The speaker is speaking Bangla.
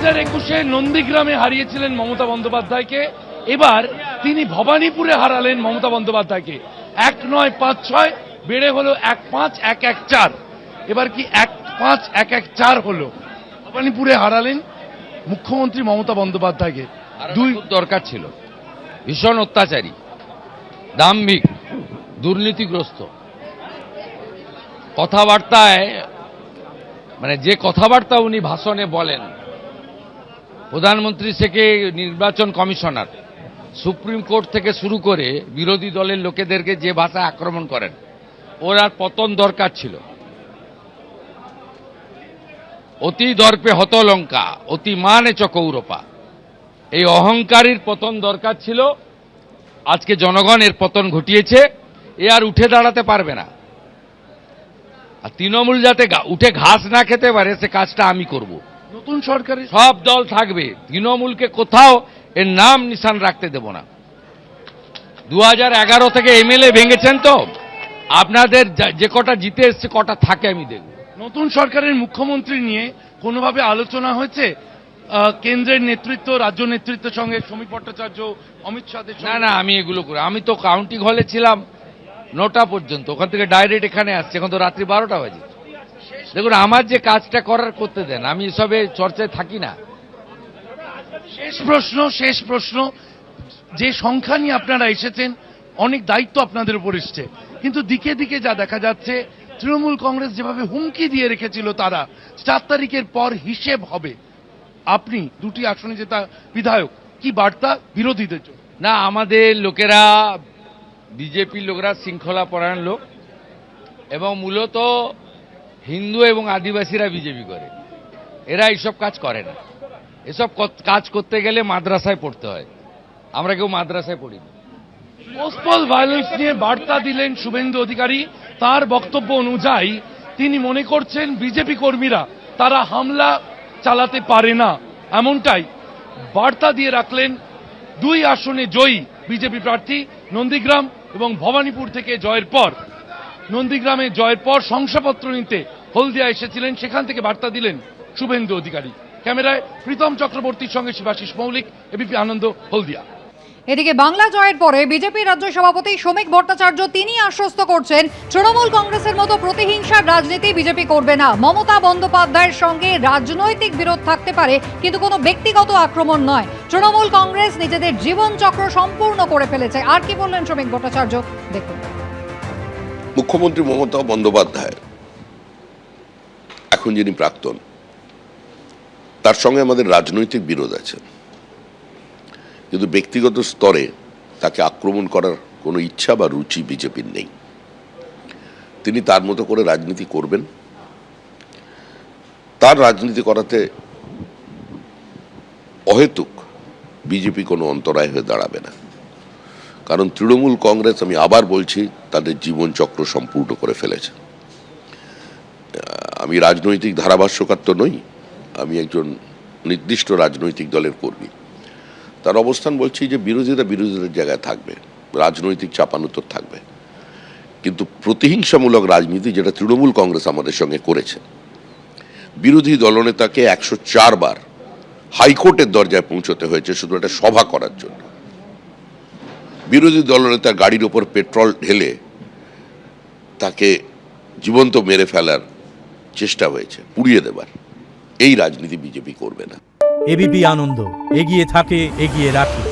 2021-এ নন্দীগ্রামে হারিয়েছিলেন মমতা বন্দ্যোপাধ্যায়কে, এবার তিনি ভবানীপুরে হারালেন মমতা বন্দ্যোপাধ্যায়কে। 1-9-5-6 বেড়ে হলো 1-5-1-1-4, এবার কি 1-5-1-1-4 হলো। ভবানীপুরে হারালেন মুখ্যমন্ত্রী মমতা বন্দ্যোপাধ্যায়কে। দুই দরকার ছিল, ভীষণ অত্যাচারী, দাম্ভিক, দুর্নীতিগ্রস্ত কথাবার্তায়, মানে যে কথাবার্তা উনি ভাষণে বলেন, প্রধানমন্ত্রী থেকে নির্বাচন কমিশনার, সুপ্রিম কোর্ট থেকে শুরু করে বিরোধী দলের লোকেদেরকে যে ভাষায় আক্রমণ করেন, ওর আর পতন দরকার ছিল। অতি দর্পে হত লঙ্কা, অতি মানে চ কৌরপা, এই অহংকারীর পতন দরকার ছিল। আজকে জনগণ এর পতন ঘটিয়েছে, এ আর উঠে দাঁড়াতে পারবে না। আর তৃণমূল যাতে উঠে ঘাস না খেতে পারে সে কাজটা আমি করব। নতুন সরকারে সব দল থাকবে, তৃণমূলকে কোথাও এর নাম নিশান রাখতে দেব না। 2011 থেকে এমএলএ ভেঙেছেন তো, আপনাদের যে কটা জিতে এসছে কটা থাকে আমি দেখব। নতুন সরকারের মুখ্যমন্ত্রী নিয়ে কোনোভাবে আলোচনা হয়েছে কেন্দ্রের নেতৃত্ব, রাজ্য নেতৃত্বের সঙ্গে? সমীর ভট্টাচার্য, অমিত শাহের না না, আমি এগুলো করি। আমি তো কাউন্টিং হলে ছিলাম 9টা পর্যন্ত, ওখান থেকে ডাইরেক্ট এখানে আসছে, এখন তো রাত্রি 12টা বাজে। দেখুন, আমার যে কাজটা করার করতে দেন, আমি এসবে চর্চায় থাকি না। শেষ প্রশ্ন, যে সংখ্যা নিয়ে আপনারা এসেছেন, অনেক দায়িত্ব আপনাদের উপর এসছে, কিন্তু দিকে দিকে যা দেখা যাচ্ছে, তৃণমূল কংগ্রেস যেভাবে হুমকি দিয়ে রেখেছিল তারা 4 তারিখের পর হিসেব হবে, আপনি 2টি আসনে জেতা বিধায়ক, কি বার্তা বিরোধীদের জন্য? না, আমাদের লোকেরা, বিজেপির লোকেরা শৃঙ্খলা পরায়ণ লোক, এবং মূলত হিন্দু এবং আদিবাসীরা বিজেপি করে, এরা এইসব কাজ করে না। এসব কাজ করতে গেলে মাদ্রাসায় পড়তে হয়, আমরা কেউ মাদ্রাসায় পড়িনি। পোস্টাল ভায়োলেন্স নিয়ে বার্তা দিলেন শুভেন্দু অধিকারী। তার বক্তব্য অনুযায়ী তিনি মনে করছেন বিজেপি কর্মীরা তারা হামলা চালাতে পারে না, এমনটাই বার্তা দিয়ে রাখলেন 2 আসনে জয়ী বিজেপি প্রার্থী। নন্দীগ্রাম এবং ভবানীপুর থেকে জয়ের পর, নন্দীগ্রামে জয়ের পর শংসাপত্র নিতে হলদিয়া এসেছিলেন, সেখান থেকে বার্তা দিলেন শুভেন্দু অধিকারী। ক্যামেরায় প্রীতম চক্রবর্তীর সঙ্গে শিবাশিস মৌলিক, এবিপি আনন্দ, হলদিয়া। এদিকে বাংলা জয়ের পরে বিজেপি রাজ্য সভাপতি সমীর ভট্টাচার্য তিনি আশ্বস্ত করছেন তৃণমূল কংগ্রেসের মতো প্রতিহিংসার রাজনীতি বিজেপি করবে না। মমতা বন্দ্যোপাধ্যায়ের সঙ্গে রাজনৈতিক বিরোধ থাকতে পারে, কিন্তু কোনো ব্যক্তিগত আক্রমণ নয়। তৃণমূল কংগ্রেস নিজেদের জীবন চক্র সম্পূর্ণ করে ফেলেছে। আর কি বললেন সমীর ভট্টাচার্য, দেখুন। মুখ্যমন্ত্রী মমতা বন্দ্যোপাধ্যায় এখন যিনি প্রাক্তন, তার সঙ্গে আমাদের রাজনৈতিক বিরোধ আছে, কিন্তু ব্যক্তিগত স্তরে তাকে আক্রমণ করার কোনো ইচ্ছা বা রুচি বিজেপির নেই। তিনি তার মতো করে রাজনীতি করবেন, তার রাজনীতি করাতে অহেতুক বিজেপি কোনো অন্তরায় হয়ে দাঁড়াবে না। কারণ তৃণমূল কংগ্রেস, আমি আবার বলছি, তাদের জীবনচক্র সম্পূর্ণ করে ফেলেছে। আমি রাজনৈতিক ধারাভাষ্যকার তো নই, আমি একজন নির্দিষ্ট রাজনৈতিক দলের কর্মী। তার অবস্থান বলছি যে বিরোধীদের জায়গায় থাকবে, রাজনৈতিক চাপানুতর থাকবে, কিন্তু প্রতিহিংসামূলক রাজনীতি যেটা তৃণমূল কংগ্রেস আমাদের সঙ্গে করেছে, বিরোধী দলনেতাকে 104 বার হাইকোর্টের দরজায় পৌঁছতে হয়েছে শুধু একটা সভা করার জন্য। বিরোধী দলনেতা গাড়ির ওপর পেট্রোল ঢেলে তাকে জীবন্ত মেরে ফেলার চেষ্টা হয়েছে, পুড়িয়ে দেবার। এই রাজনীতি বিজেপি করবে না। এবিপি আনন্দ, এগিয়ে থাকে, এগিয়ে রাখে।